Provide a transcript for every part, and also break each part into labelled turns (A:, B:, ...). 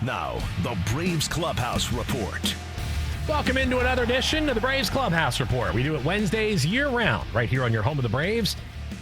A: Now, the Braves Clubhouse Report.
B: Welcome into another edition of the Braves Clubhouse Report. We do it Wednesdays year-round right here on your home of the Braves.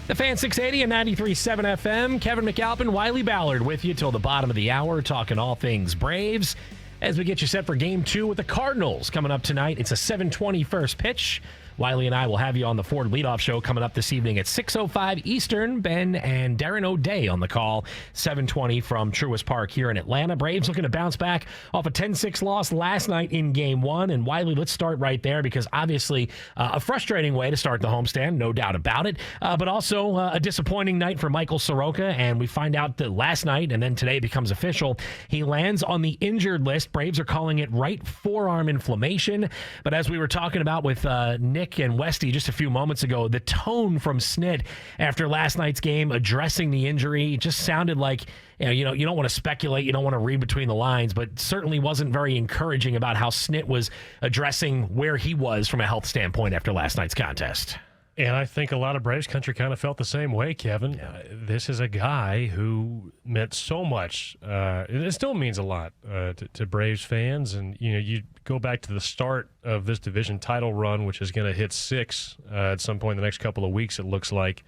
B: The Fan 680 and 93.7 FM. Kevin McAlpin, Wiley Ballard with you till the bottom of the hour, talking all things Braves as we get you set for Game 2 with the Cardinals coming up tonight. It's a 7:20 first pitch. Wiley and I will have you on the Ford Leadoff Show coming up this evening at 6:05 Eastern. Ben and Darren O'Day on the call, 7:20 from Truist Park here in Atlanta. Braves looking to bounce back off a 10-6 loss last night in Game 1. And Wiley, let's start right there because obviously a frustrating way to start the homestand, no doubt about it, but also a disappointing night for Michael Soroka. And we find out that last night and then today becomes official. He lands on the injured list. Braves are calling it right forearm inflammation. But as we were talking about with Nick and Westy just a few moments ago, the tone from Snit after last night's game addressing the injury just sounded like, you don't want to speculate, you don't want to read between the lines, but certainly wasn't very encouraging about how Snit was addressing where he was from a health standpoint after last night's contest.
C: And I think a lot of Braves country kind of felt the same way, Kevin. Yeah. This is a guy who meant so much. It still means a lot to Braves fans. And, you go back to the start of this division title run, which is going to hit 6 at some point in the next couple of weeks, it looks like.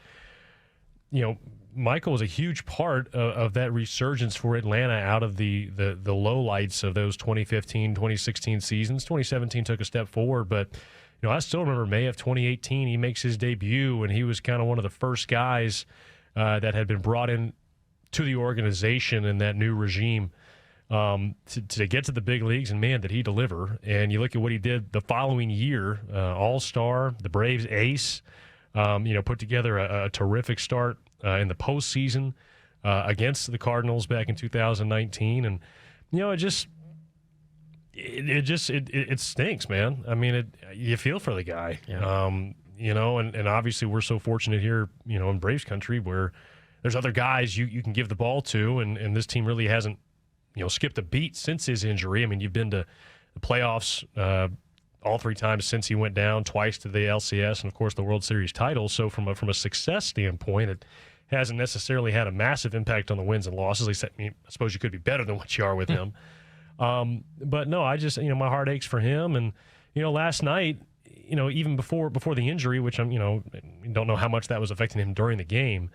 C: Michael was a huge part of that resurgence for Atlanta out of the lowlights of those 2015, 2016 seasons. 2017 took a step forward, but I still remember May of 2018, he makes his debut, and he was kind of one of the first guys that had been brought in to the organization in that new regime to get to the big leagues, and man, did he deliver. And you look at what he did the following year, All-Star, the Braves ace, put together a terrific start in the postseason against the Cardinals back in 2019. And, it stinks, man. I mean, you feel for the guy, yeah. And obviously we're so fortunate here, in Braves country where there's other guys you can give the ball to, and this team really hasn't, skipped a beat since his injury. I mean, you've been to the playoffs all 3 times since he went down, twice to the LCS, and of course the World Series title. So from a success standpoint, it hasn't necessarily had a massive impact on the wins and losses. At least, I suppose you could be better than what you are with him. But no, I just, my heart aches for him. And, last night, even before the injury, which I'm, don't know how much that was affecting him during the game,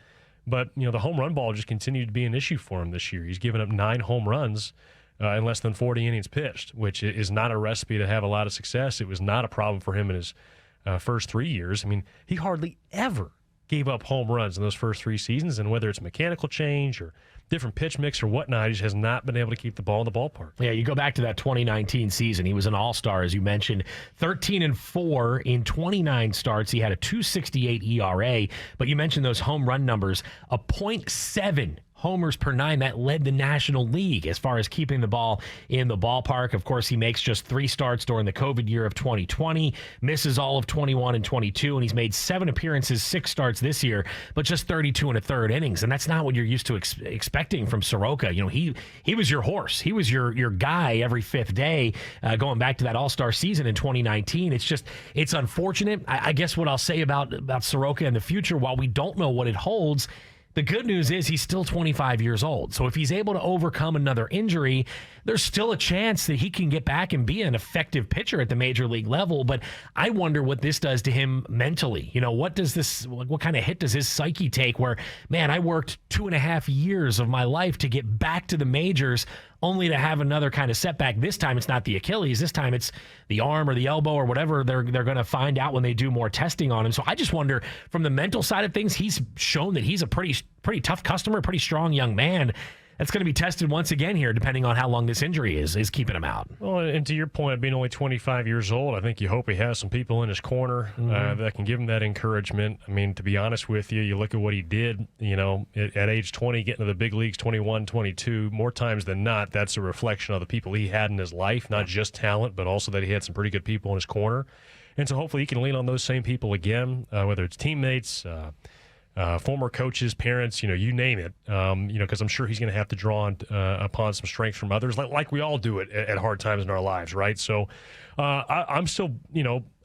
C: but, the home run ball just continued to be an issue for him this year. He's given up 9 home runs in less than 40 innings pitched, which is not a recipe to have a lot of success. It was not a problem for him in his first 3 years. I mean, he hardly ever gave up home runs in those first 3 seasons, and whether it's mechanical change or different pitch mix or whatnot, he just has not been able to keep the ball in the ballpark.
B: Yeah, you go back to that 2019 season. He was an all-star, as you mentioned, 13-4 in 29 starts. He had a 2.68 ERA, but you mentioned those home run numbers, a .7 homers per 9. That led the National League as far as keeping the ball in the ballpark. Of course, he makes just 3 starts during the COVID year of 2020, misses all of 21 and 22, and he's made 7 appearances, 6 starts this year, but just 32 1/3 innings. And that's not what you're used to expecting from Soroka. He was your horse. He was your guy every 5th day, going back to that all-star season in 2019. It's unfortunate. I guess what I'll say about Soroka in the future, while we don't know what it holds, the good news is he's still 25 years old. So if he's able to overcome another injury, there's still a chance that he can get back and be an effective pitcher at the major league level. But I wonder what this does to him mentally. What kind of hit does his psyche take where, man, I worked 2.5 years of my life to get back to the majors only to have another kind of setback. This time it's not the Achilles. This time it's the arm or the elbow or whatever they're going to find out when they do more testing on him. So I just wonder, from the mental side of things, he's shown that he's a pretty tough customer, pretty strong young man. That's going to be tested once again here, depending on how long this injury is keeping him out.
C: Well, and to your point, being only 25 years old, I think you hope he has some people in his corner that can give him that encouragement. I mean, to be honest with you, you look at what he did, at age 20, getting to the big leagues, 21, 22, more times than not, that's a reflection of the people he had in his life, not just talent, but also that he had some pretty good people in his corner. And so hopefully he can lean on those same people again, whether it's teammates, former coaches, parents, you name it, because I'm sure he's going to have to draw upon some strength from others, like we all do it at hard times in our lives, right? So I'm still,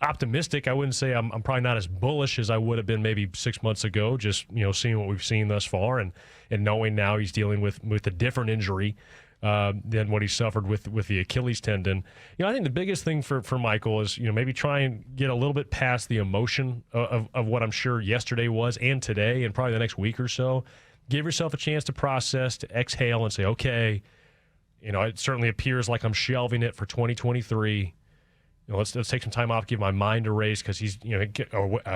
C: optimistic. I wouldn't say I'm probably not as bullish as I would have been maybe 6 months ago, just, seeing what we've seen thus far and knowing now he's dealing with a different injury than what he suffered with the Achilles tendon. I think the biggest thing for Michael is, maybe try and get a little bit past the emotion of what I'm sure yesterday was and today and probably the next week or so. Give yourself a chance to process, to exhale and say, okay, it certainly appears like I'm shelving it for 2023. Let's take some time off, give my mind a race because he's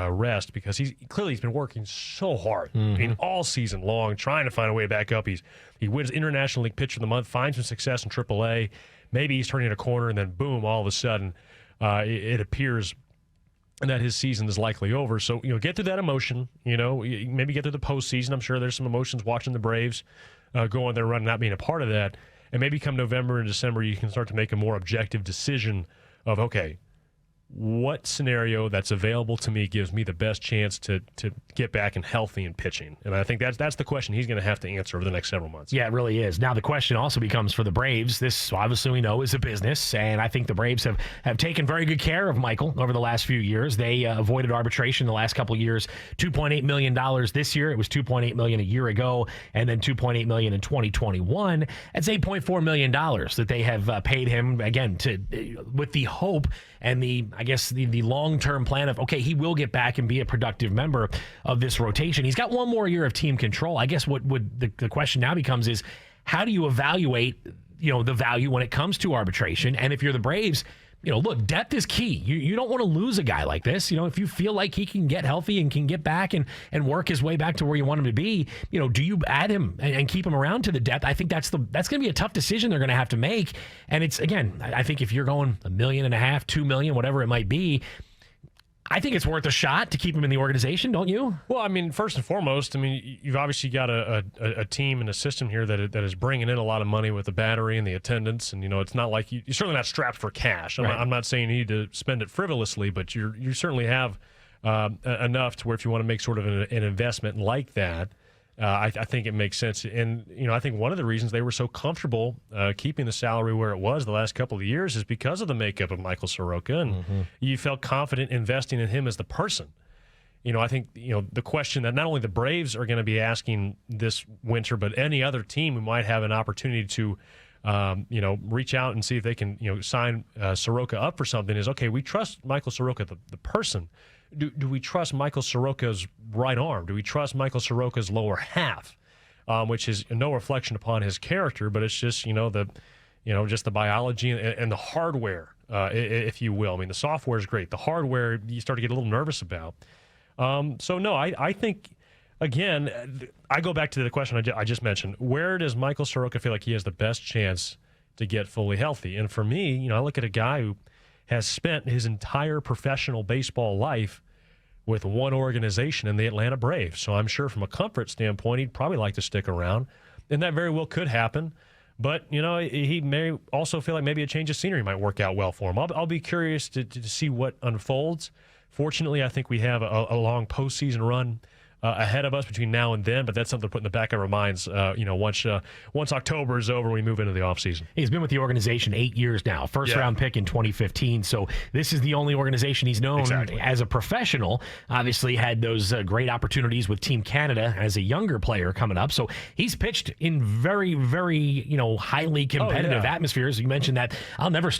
C: rest because he's been working so hard.
B: Mm-hmm.
C: I mean, all season long, trying to find a way back up. He wins International League Pitcher of the Month, finds some success in AAA. Maybe he's turning a corner, and then boom, all of a sudden, it appears that his season is likely over. So get through that emotion. Maybe get through the postseason. I'm sure there's some emotions watching the Braves go on their run, not being a part of that, and maybe come November and December, you can start to make a more objective decision of, okay, what scenario that's available to me gives me the best chance to get back and healthy and pitching? And I think that's the question he's going to have to answer over the next several months.
B: Yeah, it really is. Now the question also becomes for the Braves. This obviously we know is a business, and I think the Braves have taken very good care of Michael over the last few years. They avoided arbitration the last couple of years. $2.8 million this year. It was $2.8 million a year ago, and then $2.8 million in 2021. That's $8.4 million that they have paid him, again, with the hope and the long-term plan of, okay, he will get back and be a productive member of this rotation. He's got one more year of team control. I guess what the question now becomes is, how do you evaluate, the value when it comes to arbitration? And if you're the Braves, look, depth is key. You don't want to lose a guy like this. If you feel like he can get healthy and can get back and work his way back to where you want him to be, do you add him and keep him around to the depth? I think that's going to be a tough decision they're going to have to make. And it's, again, I think if you're going $1.5 million, $2 million, whatever it might be, I think it's worth a shot to keep him in the organization, don't you?
C: Well, I mean, first and foremost, you've obviously got a team and a system here that is bringing in a lot of money with the battery and the attendance, and it's not like you're certainly not strapped for cash. I'm not saying you need to spend it frivolously, but you certainly have enough to where if you want to make sort of an investment like that, I think it makes sense. And, I think one of the reasons they were so comfortable keeping the salary where it was the last couple of years is because of the makeup of Michael Soroka. And you felt confident investing in him as the person. I think, the question that not only the Braves are going to be asking this winter, but any other team who might have an opportunity to, reach out and see if they can, sign Soroka up for something is, okay, we trust Michael Soroka, the person. Do we trust Michael Soroka's right arm? Do we trust Michael Soroka's lower half, which is no reflection upon his character, but it's just just the biology and the hardware, if you will. I mean, the software is great. The hardware you start to get a little nervous about. So no, I think again, I go back to the question I just mentioned. Where does Michael Soroka feel like he has the best chance to get fully healthy? And for me, I look at a guy who has spent his entire professional baseball life with one organization in the Atlanta Braves. So I'm sure from a comfort standpoint, he'd probably like to stick around. And that very well could happen. But, he may also feel like maybe a change of scenery might work out well for him. I'll be curious to see what unfolds. Fortunately, I think we have a long postseason run ahead of us between now and then, but that's something to put in the back of our minds, once October is over, we move into the offseason.
B: He's been with the organization 8 years now, first-round pick in 2015, so this is the only organization he's known as a professional. Obviously had those great opportunities with Team Canada as a younger player coming up, so he's pitched in very, very, highly competitive atmospheres. You mentioned that. I'll never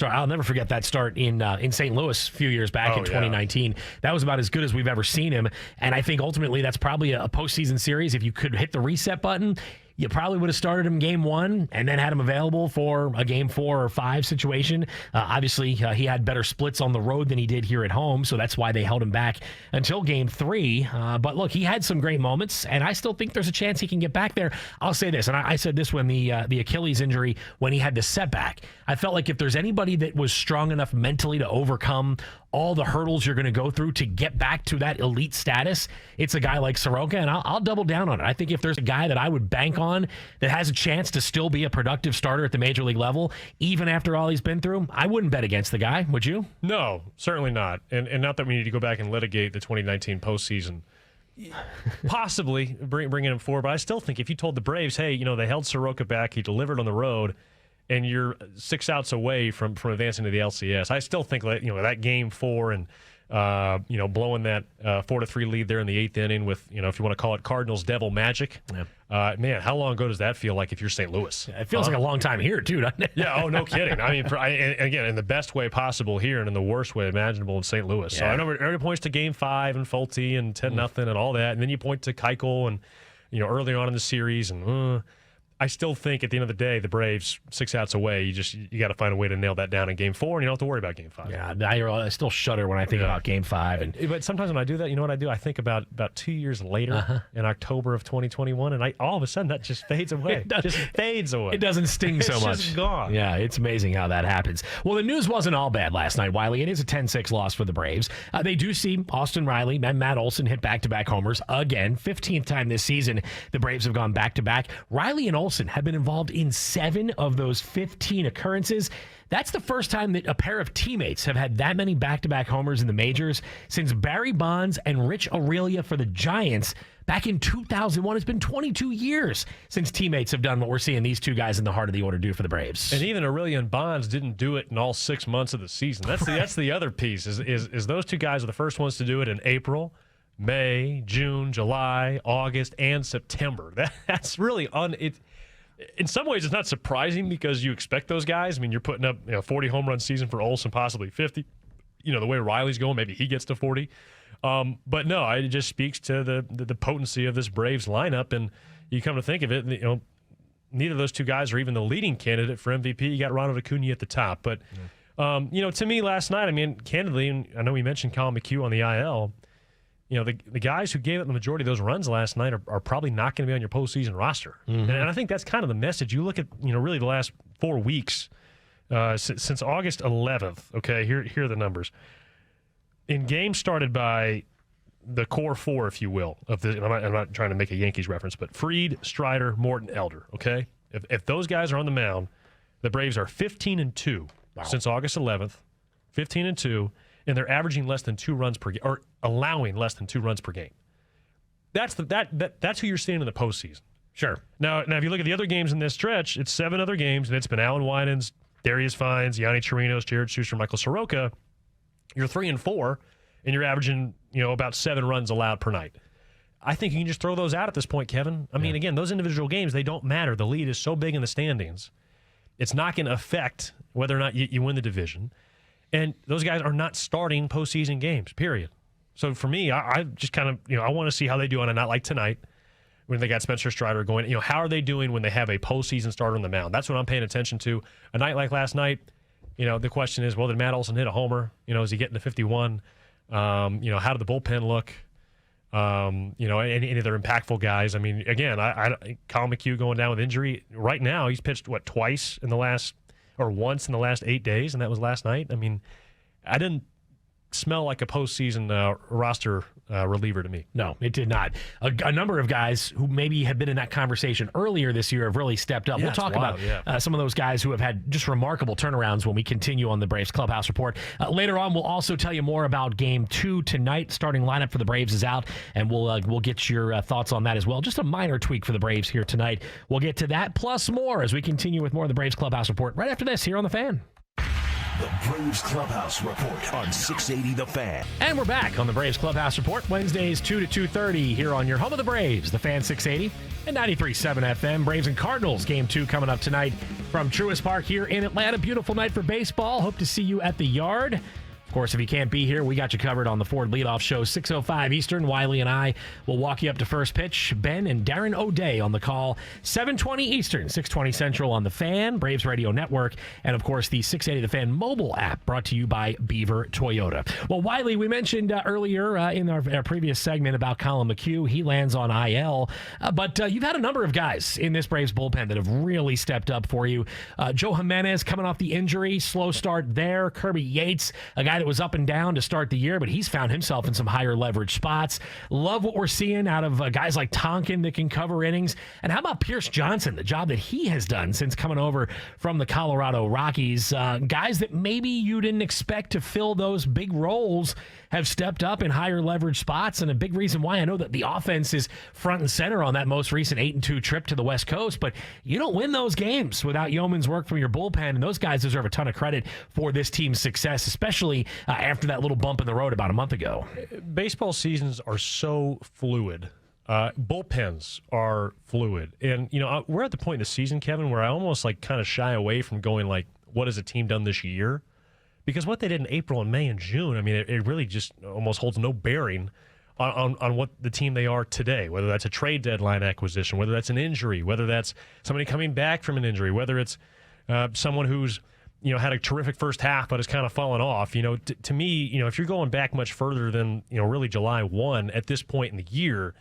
B: forget that start in St. Louis a few years back in 2019. That was about as good as we've ever seen him, and I think ultimately that's probably a postseason series. If you could hit the reset button, you probably would have started him game one and then had him available for a game 4 or 5 situation. Obviously, he had better splits on the road than he did here at home, so that's why they held him back until game 3. But look, he had some great moments, and I still think there's a chance he can get back there. I'll say this, and I said this when the Achilles injury, when he had the setback. I felt like if there's anybody that was strong enough mentally to overcome all the hurdles you're going to go through to get back to that elite status, it's a guy like Soroka, and I'll double down on it. I think if there's a guy that I would bank on that has a chance to still be a productive starter at the major league level, even after all he's been through, I wouldn't bet against the guy, would you?
C: No, certainly not. And not that we need to go back and litigate the 2019 postseason. Possibly bringing him forward, but I still think if you told the Braves, hey, they held Soroka back, he delivered on the road, and you're 6 outs away from advancing to the LCS, I still think that, that game 4 and blowing that 4-3 lead there in the 8th inning with, if you want to call it Cardinals devil magic.
B: Yeah.
C: Man, how long ago does that feel like if you're St. Louis?
B: It feels like a long time here, too, doesn't it?
C: Yeah, no kidding. I mean, and again, in the best way possible here and in the worst way imaginable in St. Louis. So I know everybody points to Game 5 and Fulte and 10-0 and all that, and then you point to Keuchel and, earlier on in the series, and I still think at the end of the day, the Braves 6 outs away. You got to find a way to nail that down in Game 4, and you don't have to worry about Game 5.
B: Yeah, I still shudder when I think about Game 5.
C: But sometimes when I do that, you know what I do? I think about 2 years later in October of 2021, and all of a sudden that just fades away. It just fades away.
B: It doesn't sting so much.
C: It's just gone.
B: Yeah, it's amazing how that happens. Well, the news wasn't all bad last night, Wiley. It is a 10-6 loss for the Braves. They do see Austin Riley and Matt Olson hit back-to-back homers again. 15th time this season the Braves have gone back-to-back. Riley and Olson have been involved in 7 of those 15 occurrences. That's the first time that a pair of teammates have had that many back-to-back homers in the majors since Barry Bonds and Rich Aurelia for the Giants back in 2001. It's been 22 years since teammates have done what we're seeing these two guys in the heart of the order do for the Braves.
C: And even Aurelia and Bonds didn't do it in all 6 months of the season. That's the other piece is those two guys are the first ones to do it in April, May, June, July, August, and September. That's really in some ways, it's not surprising because you expect those guys. I mean, you're putting up 40 home run season for Olsen, possibly 50. The way Riley's going, maybe he gets to 40. But no, it just speaks to the potency of this Braves lineup. And you come to think of it, neither of those two guys are even the leading candidate for MVP. You got Ronald Acuna at the top. But, to me last night, I mean, candidly, and I know we mentioned Colin McHugh on the IL, the guys who gave up the majority of those runs last night are probably not going to be on your postseason roster. Mm-hmm. And I think that's kind of the message. You look at, really the last 4 weeks since August 11th. Okay, here are the numbers. In games started by the core 4, if you will, of the. I'm not trying to make a Yankees reference, but Fried, Strider, Morton, Elder. Okay, if those guys are on the mound, the Braves are 15-2 since August 11th, 15-2. And they're averaging less than 2 runs per game, or allowing less than 2 runs per game. That's who you're seeing in the postseason.
B: Sure.
C: Now, if you look at the other games in this stretch, it's 7 other games, and it's been Alan Winans, Darius Fines, Yanni Chirinos, Jared Schuster, Michael Soroka. You're 3-4, and you're averaging about 7 runs allowed per night. I think you can just throw those out at this point, Kevin. I mean, again, those individual games, they don't matter. The lead is so big in the standings. It's not going to affect whether or not you win the division. And those guys are not starting postseason games, period. So for me, I just kind of, I want to see how they do on a night like tonight when they got Spencer Strider going. How are they doing when they have a postseason starter on the mound? That's what I'm paying attention to. A night like last night, the question is, well, did Matt Olson hit a homer? Is he getting to 51? How did the bullpen look? Any other impactful guys? I mean, again, Colin McHugh going down with injury. Right now, he's pitched, once in the last 8 days, and that was last night. I mean, I didn't smell like a postseason roster reliever to me.
B: No, it did not. A number of guys who maybe have been in that conversation earlier this year have really stepped up. We'll talk about some of those guys who have had just remarkable turnarounds when we continue on the Braves Clubhouse Report. Later on, we'll also tell you more about Game 2 tonight. Starting lineup for the Braves is out, and we'll get your thoughts on that as well. Just a minor tweak for the Braves here tonight. We'll get to that plus more as we continue with more of the Braves Clubhouse Report right after this here on The Fan.
A: The Braves Clubhouse Report on 680 The Fan.
B: And we're back on the Braves Clubhouse Report, Wednesdays 2 to 2:30 here on your home of the Braves, The Fan 680 and 93.7 FM. Braves and Cardinals, Game 2 coming up tonight from Truist Park here in Atlanta. Beautiful night for baseball. Hope to see you at the Yard. Of course, if you can't be here, we got you covered on the Ford Leadoff Show, 6:05 Eastern. Wiley and I will walk you up to first pitch. Ben and Darren O'Day on the call, 7:20 Eastern, 6:20 Central on the Fan, Braves Radio Network, and of course the 680 The Fan mobile app brought to you by Beaver Toyota. Well, Wiley, we mentioned earlier in our previous segment about Colin McHugh. He lands on IL, but you've had a number of guys in this Braves bullpen that have really stepped up for you. Joe Jimenez coming off the injury, slow start there. Kirby Yates, a guy that was up and down to start the year, but he's found himself in some higher leverage spots. Love what we're seeing out of guys like Tonkin that can cover innings. And how about Pierce Johnson, the job that he has done since coming over from the Colorado Rockies? Guys that maybe you didn't expect to fill those big roles have stepped up in higher leverage spots, and a big reason why I know that the offense is front and center on that most recent 8-2 trip to the West Coast, but you don't win those games without yeoman's work from your bullpen, and those guys deserve a ton of credit for this team's success, especially after that little bump in the road about a month ago.
C: Baseball seasons are so fluid. Bullpens are fluid. And, we're at the point in the season, Kevin, where I almost kind of shy away from going what has a team done this year? Because what they did in April and May and June, it really just almost holds no bearing on what the team they are today, whether that's a trade deadline acquisition, whether that's an injury, whether that's somebody coming back from an injury, whether it's someone who's had a terrific first half but has kind of fallen off. To me, if you're going back much further than really July 1 at this point in the year,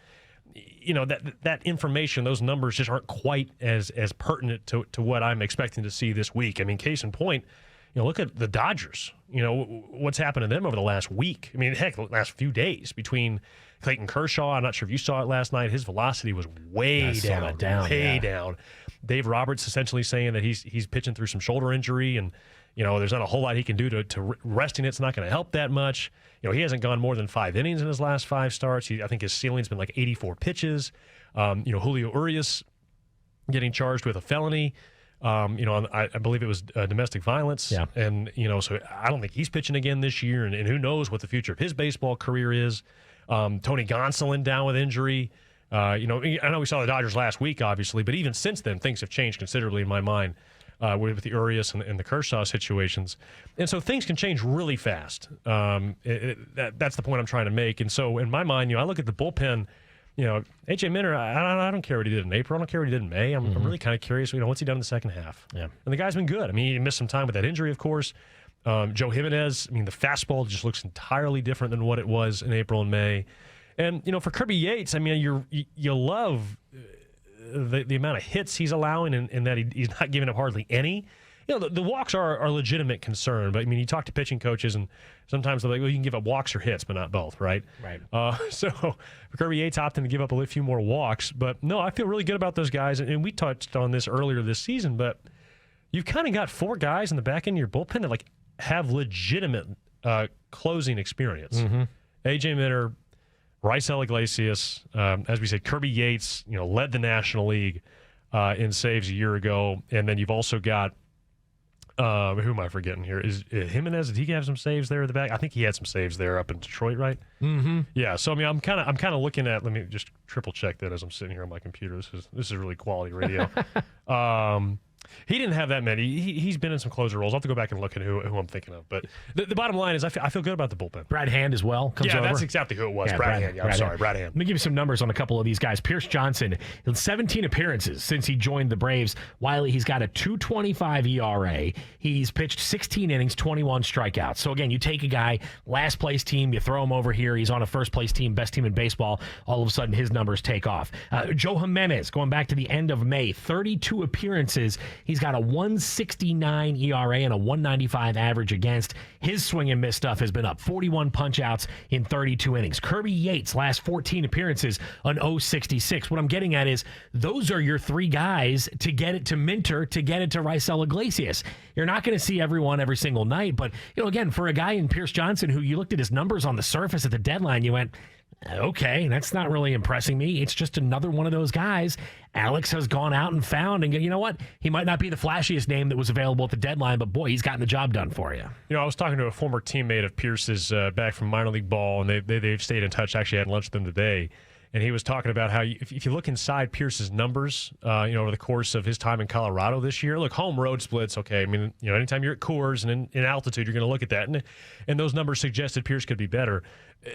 C: that information, those numbers just aren't quite as pertinent to what I'm expecting to see this week. Case in point, look at the Dodgers. What's happened to them over the last week. Heck, the last few days between Clayton Kershaw. I'm not sure if you saw it last night. His velocity was way down. Dave Roberts essentially saying that he's pitching through some shoulder injury, and there's not a whole lot he can do to resting it's not going to help that much. He hasn't gone more than 5 innings in his last 5 starts. I think his ceiling's been 84 pitches. Julio Urias getting charged with a felony. I believe it was domestic violence.
B: Yeah.
C: And, so I don't think he's pitching again this year, and who knows what the future of his baseball career is. Tony Gonsolin down with injury. I know we saw the Dodgers last week, obviously, but even since then, things have changed considerably in my mind with the Urias and the Kershaw situations. And so things can change really fast. That's the point I'm trying to make. And so in my mind, I look at the bullpen. A.J. Minter, I don't care what he did in April. I don't care what he did in May. I'm really kind of curious, what's he done in the second half?
B: Yeah.
C: And the guy's been good. He missed some time with that injury, of course. Joe Jimenez, the fastball just looks entirely different than what it was in April and May. And, for Kirby Yates, you love the amount of hits he's allowing and that he's not giving up hardly any. The walks are a legitimate concern, but you talk to pitching coaches and sometimes they're like, well, you can give up walks or hits, but not both, right?
B: Right.
C: So Kirby Yates opting to give up a few more walks, but no, I feel really good about those guys, and we touched on this earlier this season, but you've kind of got 4 guys in the back end of your bullpen that have legitimate closing experience.
B: Mm-hmm.
C: A.J. Minter, Raisel Iglesias, as we said, Kirby Yates, led the National League in saves a year ago, and then you've also got who am I forgetting here? Is Jimenez? Did he have some saves there at the back? I think he had some saves there up in Detroit, right?
B: Mm-hmm.
C: Yeah. So I'm kind of looking at. Let me just triple check that as I'm sitting here on my computer. This is really quality radio. He didn't have that many. He's been in some closer roles. I'll have to go back and look at who I'm thinking of. But the bottom line is I feel good about the bullpen.
B: Brad Hand as well comes over.
C: That's exactly who it was.
B: Yeah,
C: Brad Hand. Yeah, I'm sorry, Brad Hand.
B: Let me give you some numbers on a couple of these guys. Pierce Johnson, 17 appearances since he joined the Braves. Wiley, he's got a 2.25 ERA. He's pitched 16 innings, 21 strikeouts. So again, you take a guy, last place team, you throw him over here. He's on a first place team, best team in baseball. All of a sudden, his numbers take off. Joe Jimenez, going back to the end of May, 32 appearances. He's got a 1.69 ERA and a 1.95 average against. His swing and miss stuff has been up. 41 punch-outs in 32 innings. Kirby Yates, last 14 appearances, an 0.66. What I'm getting at is those are your 3 guys to get it to Minter, to get it to Raisel Iglesias. You're not going to see everyone every single night, but again, for a guy in Pierce Johnson who you looked at his numbers on the surface at the deadline, you went, okay, that's not really impressing me. It's just another one of those guys Alex has gone out and found, and you know what? He might not be the flashiest name that was available at the deadline, but boy, he's gotten the job done for you.
C: I was talking to a former teammate of Pierce's back from minor league ball, and they've stayed in touch. Actually, I had lunch with them today. And he was talking about how if you look inside Pierce's numbers, over the course of his time in Colorado this year, look, home road splits, okay. Anytime you're at Coors and in altitude, you're going to look at that. And those numbers suggested Pierce could be better.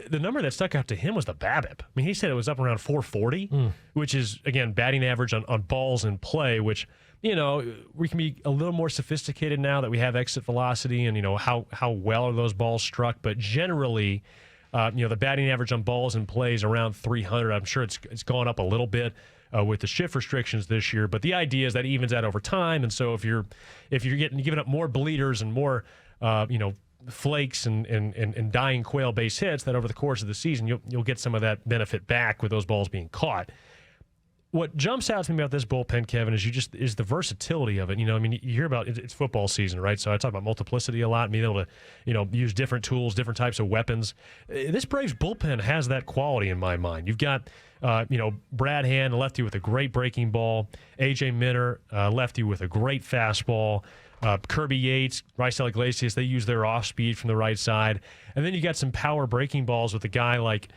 C: The number that stuck out to him was the BABIP. He said it was up around 440, which is, again, batting average on balls in play, which, we can be a little more sophisticated now that we have exit velocity and, how well are those balls struck. But generally, the batting average on balls and plays around 300. I'm sure it's gone up a little bit with the shift restrictions this year, but the idea is that evens out over time. And so if you're giving up more bleeders and more flakes and dying quail base hits, that over the course of the season you'll get some of that benefit back with those balls being caught. What jumps out to me about this bullpen, Kevin, is the versatility of it. You hear about it's football season, right? So I talk about multiplicity a lot, being able to, use different tools, different types of weapons. This Braves bullpen has that quality in my mind. You've got, Brad Hand, lefty with a great breaking ball. A.J. Minter, lefty with a great fastball. Kirby Yates, Raisel Iglesias, they use their off speed from the right side. And then you got some power breaking balls with a guy like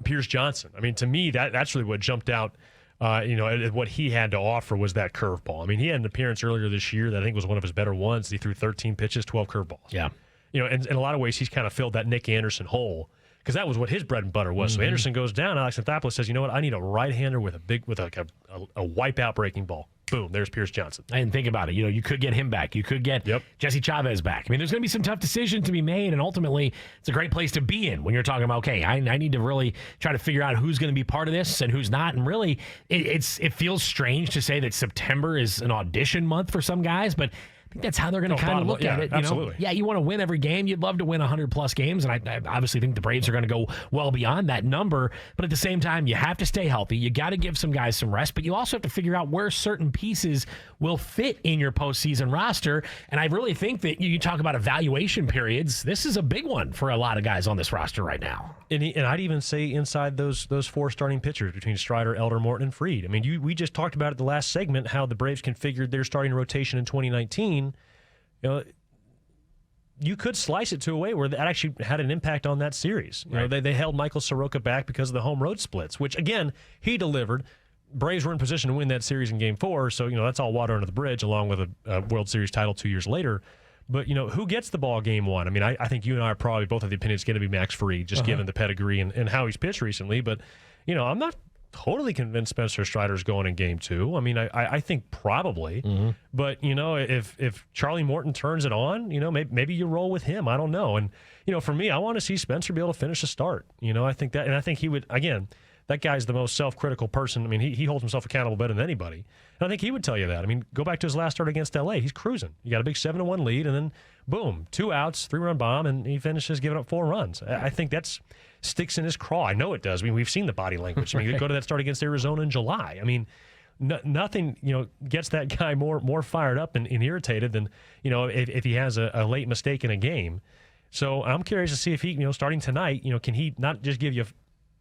C: Pierce Johnson. I mean, to me, that's really what jumped out. What he had to offer was that curveball. I mean, he had an appearance earlier this year that I think was one of his better ones. He threw 13 pitches, 12 curveballs.
B: Yeah.
C: And in a lot of ways, he's kind of filled that Nick Anderson hole because that was what his bread and butter was. So Anderson goes down. Alex Anthopoulos says, you know what? I need a right-hander with a wipeout breaking ball. Boom, there's Pierce Johnson.
B: And think about it. You could get him back. You could get Jesse Chavez back. I mean, there's going to be some tough decisions to be made, and ultimately, it's a great place to be in when you're talking about, okay, I need to really try to figure out who's going to be part of this and who's not. And really, it feels strange to say that September is an audition month for some guys, but I think that's how they're going to kind of look at it.
C: Absolutely.
B: Yeah, you want to win every game. You'd love to win 100-plus games, and I obviously think the Braves are going to go well beyond that number. But at the same time, you have to stay healthy. You got to give some guys some rest, but you also have to figure out where certain pieces will fit in your postseason roster. And I really think that you talk about evaluation periods. This is a big one for a lot of guys on this roster right now.
C: And I'd even say inside those four starting pitchers between Strider, Elder, Morton, and Fried. I mean, we just talked about it the last segment, how the Braves configured their starting rotation in 2019. You could slice it to a way where that actually had an impact on that series. They held Michael Soroka back because of the home road splits, which, again, he delivered. Braves were in position to win that series in Game 4, so that's all water under the bridge, along with a World Series title 2 years later. But who gets the ball Game 1? I mean, I think you and I are probably both of the opinion it's going to be Max Fried, just given the pedigree and how he's pitched recently. But I'm not totally convinced Spencer Strider's going in Game 2. I mean, I think probably. But if Charlie Morton turns it on, maybe you roll with him. I don't know. And for me, I want to see Spencer be able to finish a start. I think that, and I think he would again. That guy's the most self-critical person. I mean, he holds himself accountable better than anybody. And I think he would tell you that. I mean, go back to his last start against L.A. He's cruising. You got a big 7-1 lead, and then, boom, 2 outs, 3-run bomb, and he finishes giving up 4 runs. I think that sticks in his craw. I know it does. I mean, we've seen the body language. I mean, you go to that start against Arizona in July. I mean, nothing, gets that guy more fired up and irritated than, if he has a late mistake in a game. So I'm curious to see if he, starting tonight, can he not just give you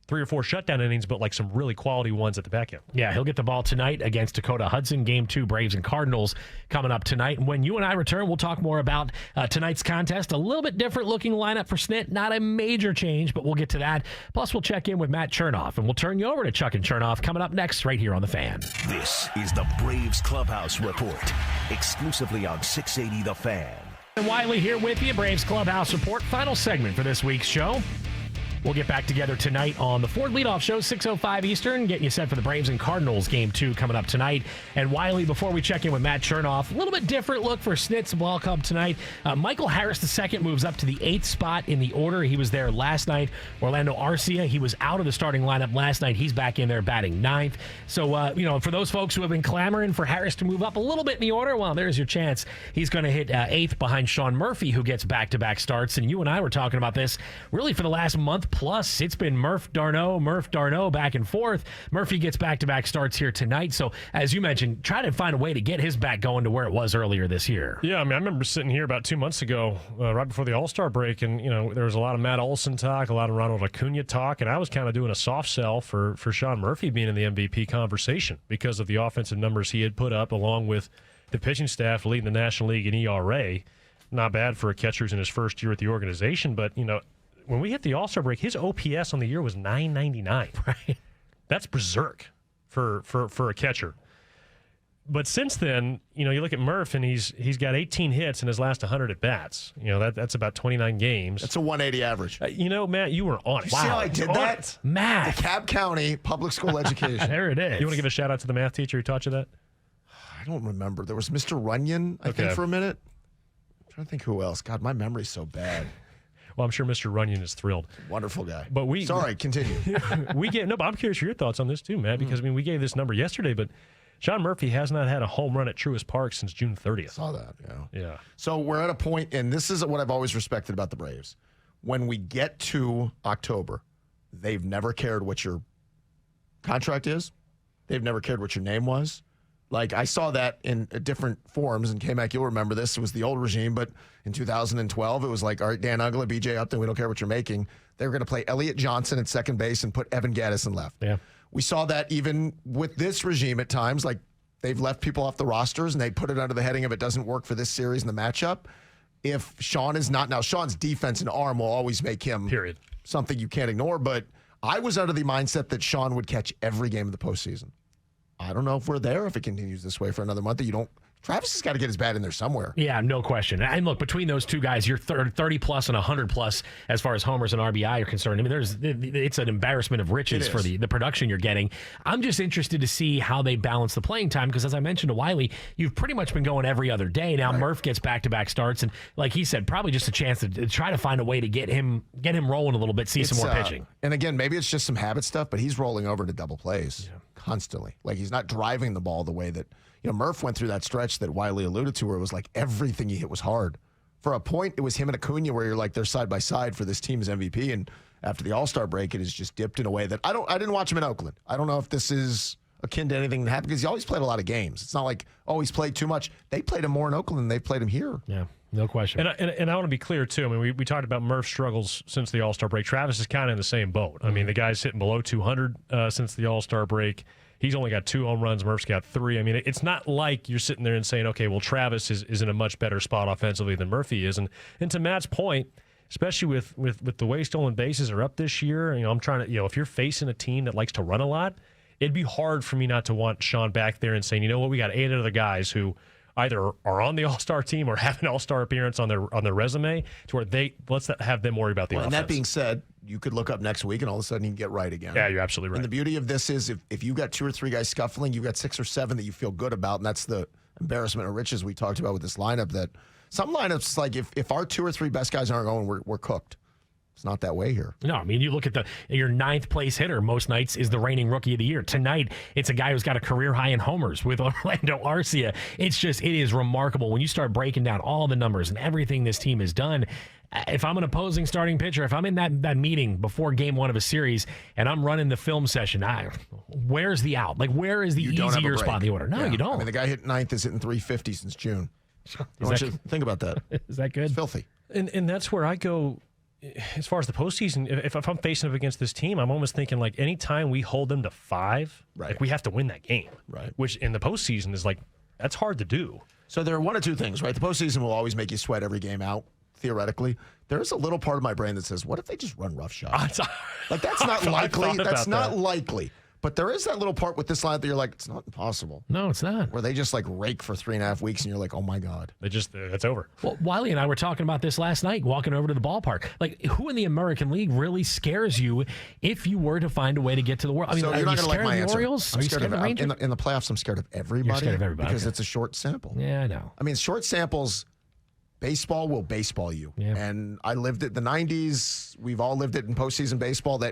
C: 3 or 4 shutdown innings, but like some really quality ones at the back end.
B: Yeah, he'll get the ball tonight against Dakota Hudson. Game 2, Braves and Cardinals coming up tonight. And when you and I return, we'll talk more about tonight's contest. A little bit different looking lineup for Snit. Not a major change, but we'll get to that. Plus, we'll check in with Matt Chernoff, and we'll turn you over to Chuck and Chernoff coming up next right here on The Fan.
A: This is the Braves Clubhouse Report, exclusively on 680 The Fan.
B: And Wiley here with you, Braves Clubhouse Report. Final segment for this week's show. We'll get back together tonight on the Ford Leadoff Show, 6:05 Eastern, getting you set for the Braves and Cardinals Game 2 coming up tonight. And Wiley, before we check in with Matt Chernoff, a little bit different look for Snit's ball club tonight. Michael Harris II moves up to the 8th spot in the order. He was there last night. Orlando Arcia, he was out of the starting lineup last night. He's back in there batting 9th. So, for those folks who have been clamoring for Harris to move up a little bit in the order, well, there's your chance. He's going to hit 8th behind Sean Murphy, who gets back-to-back starts. And you and I were talking about this really for the last month plus. It's been Murph Darno back and forth. Murphy gets back-to-back starts here tonight. So, as you mentioned, try to find a way to get his back going to where it was earlier this year.
C: Yeah, I mean, I remember sitting here about 2 months ago, right before the All-Star break, and, there was a lot of Matt Olson talk, a lot of Ronald Acuna talk, and I was kind of doing a soft sell for Sean Murphy being in the MVP conversation because of the offensive numbers he had put up, along with the pitching staff leading the National League in ERA. Not bad for a catcher who's in his first year at the organization, but, when we hit the All-Star break, his OPS on the year was .999.
B: Right.
C: That's berserk for a catcher. But since then, you look at Murph, and he's got 18 hits in his last 100 at-bats. That's about 29 games.
D: That's a 180 average.
C: Matt, you were on it.
D: You see how I did that?
B: Math.
D: DeKalb County Public School Education.
B: There it is.
C: You want to give a shout-out to the math teacher who taught you that?
D: I don't remember. There was Mr. Runyon, I think, for a minute. I'm trying to think who else. God, my memory's so bad.
C: Well, I'm sure Mr. Runyon is thrilled.
D: Wonderful guy.
C: But
D: Sorry, continue.
C: But I'm curious for your thoughts on this too, Matt, because we gave this number yesterday, but Sean Murphy has not had a home run at Truist Park since June 30th.
D: Saw that,
C: Yeah.
D: So we're at a point, and this is what I've always respected about the Braves. When we get to October, they've never cared what your contract is. They've never cared what your name was. Like, I saw that in different forms, and K-Mac, you'll remember this. It was the old regime, but in 2012, it was like, all right, Dan Uggla, BJ Upton, we don't care what you're making. They were going to play Elliott Johnson at second base and put Evan Gaddis in left.
B: Yeah.
D: We saw that even with this regime at times. Like, they've left people off the rosters, and they put it under the heading of it doesn't work for this series and the matchup. If Sean is not, now Sean's defense and arm will always make him something you can't ignore, but I was under the mindset that Sean would catch every game of the postseason. I don't know if we're there if it continues this way for another month. Travis has got to get his bat in there somewhere.
B: Yeah, no question. And look, between those two guys, you're 30 plus and 100 plus as far as homers and RBI are concerned. I mean, it's an embarrassment of riches for the production you're getting. I'm just interested to see how they balance the playing time because, as I mentioned to Wiley, you've pretty much been going every other day. Now Murph gets back-to-back starts, and like he said, probably just a chance to try to find a way to get him rolling a little bit, see some more pitching.
D: And again, maybe it's just some habit stuff, but he's rolling over to double plays constantly. Like he's not driving the ball the way that. Murph went through that stretch that Wiley alluded to where it was like everything he hit was hard. For a point, it was him and Acuna where you're like, they're side by side for this team's MVP. And after the All-Star break, it has just dipped in a way that I didn't watch him in Oakland. I don't know if this is akin to anything that happened because he always played a lot of games. It's not like, he's played too much. They played him more in Oakland than they played him here.
B: Yeah, no question.
C: And I want to be clear, too. I mean, we talked about Murph's struggles since the All-Star break. Travis is kind of in the same boat. I mean, the guy's hitting below 200 since the All-Star break. He's only got 2 home runs. Murph's got 3. I mean, it's not like you're sitting there and saying, okay, well, Travis is in a much better spot offensively than Murphy is. And to Matt's point, especially with the way stolen bases are up this year, I'm trying to, if you're facing a team that likes to run a lot, it'd be hard for me not to want Sean back there and saying, you know what, we got 8 other guys who either are on the All-Star team or have an All-Star appearance on their resume to where let's have them worry about the offense.
D: And that being said, you could look up next week and all of a sudden you can get right again.
C: Yeah, you're absolutely right.
D: And the beauty of this is if you've got 2 or 3 guys scuffling, you've got 6 or 7 that you feel good about, and that's the embarrassment of riches we talked about with this lineup, that some lineups, like if our 2 or 3 best guys aren't going, we're cooked. It's not that way here.
B: No, I mean, you look at your 9th place hitter most nights is the reigning rookie of the year. Tonight, it's a guy who's got a career high in homers with Orlando Arcia. It is remarkable when you start breaking down all the numbers and everything this team has done. If I'm an opposing starting pitcher, if I'm in that meeting before game 1 of a series and I'm running the film session, where's the out? Like, where is the easier spot in the order? No, you don't.
D: I mean, the guy hit 9th is hitting 350 since June. I want you to think about that.
B: Is that good?
D: It's filthy.
C: And that's where I go. As far as the postseason, if I'm facing up against this team, I'm almost thinking like anytime we hold them to 5, like we have to win that game.
D: Right.
C: Which in the postseason is like, that's hard to do.
D: So there are 1 or 2 things, right? The postseason will always make you sweat every game out, theoretically. There's a little part of my brain that says, what if they just run roughshod? Like, that's not likely. That's not likely. But there is that little part with this lineup that you're like, it's not impossible.
B: No, it's not.
D: Where they just like rake for 3.5 weeks and you're like, oh my God.
C: It's over.
B: Well, Wiley and I were talking about this last night, walking over to the ballpark. Like, who in the American League really scares you if you were to find a way to get to the World? I mean,
D: so you're not going to like my answer.
B: Orioles?
D: I'm scared of the Rangers? In the playoffs, I'm scared of everybody.
B: You're scared of everybody.
D: Because it's a short sample.
B: Yeah, I know.
D: I mean, short samples, baseball will baseball you. Yeah. And I lived it the 90s. We've all lived it in postseason baseball.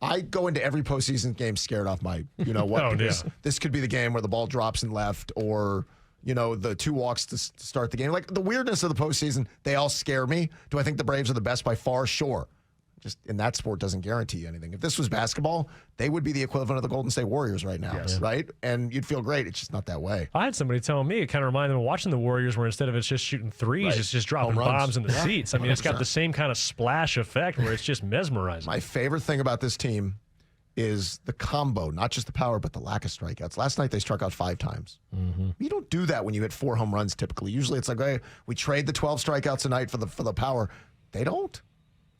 D: I go into every postseason game scared off my, because this could be the game where the ball drops in left or, the 2 walks to start the game. Like, the weirdness of the postseason, they all scare me. Do I think the Braves are the best by far? Sure. Just in that sport doesn't guarantee you anything. If this was basketball, they would be the equivalent of the Golden State Warriors right now, right? And you'd feel great. It's just not that way.
C: I had somebody telling me it kind of reminded them of watching the Warriors where instead of it's just shooting threes, it's just dropping bombs in the seats. I mean, it's got the same kind of splash effect where it's just mesmerizing.
D: My favorite thing about this team is the combo, not just the power, but the lack of strikeouts. Last night, they struck out 5 times. Mm-hmm. You don't do that when you hit 4 home runs typically. Usually it's like, hey, we trade the 12 strikeouts a night for the power. They don't.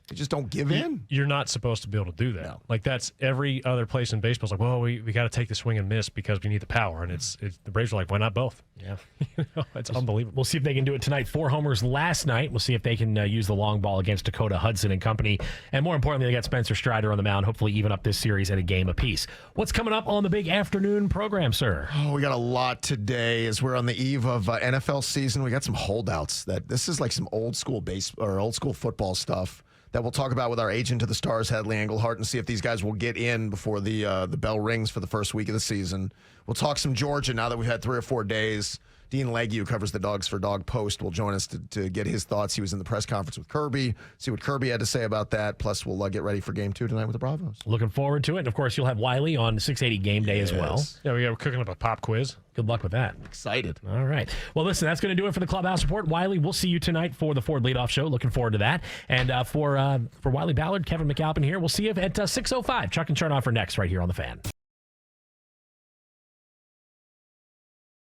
D: They just don't give in.
C: You're not supposed to be able to do that.
D: No.
C: Like, that's every other place in baseball. It's like, well, we got to take the swing and miss because we need the power. And it's the Braves are like, why not both?
B: Yeah.
C: It's unbelievable.
B: We'll see if they can do it tonight. 4 homers last night. We'll see if they can use the long ball against Dakota Hudson and company. And more importantly, they got Spencer Strider on the mound, hopefully even up this series at a game apiece. What's coming up on the big afternoon program, sir?
D: Oh, we got a lot today as we're on the eve of NFL season. We got some holdouts. This is like some old school old school football stuff that we'll talk about with our agent to the stars, Hadley Engelhart, and see if these guys will get in before the bell rings for the first week of the season. We'll talk some Georgia now that we've had 3 or 4 days. Dean Legge, who covers the Dogs for Dog Post, will join us to get his thoughts. He was in the press conference with Kirby, see what Kirby had to say about that. Plus, we'll get ready for Game 2 tonight with the Bravos.
B: Looking forward to it. And, of course, you'll have Wiley on 680 Game Day as well.
C: Yeah, we're cooking up a pop quiz.
B: Good luck with that.
D: Excited.
B: All right. Well, listen, that's going to do it for the Clubhouse Report. Wiley, we'll see you tonight for the Ford Leadoff Show. Looking forward to that. And for Wiley Ballard, Kevin McAlpin here, we'll see you at 6:05. Chuck and Chernoff for next right here on The Fan.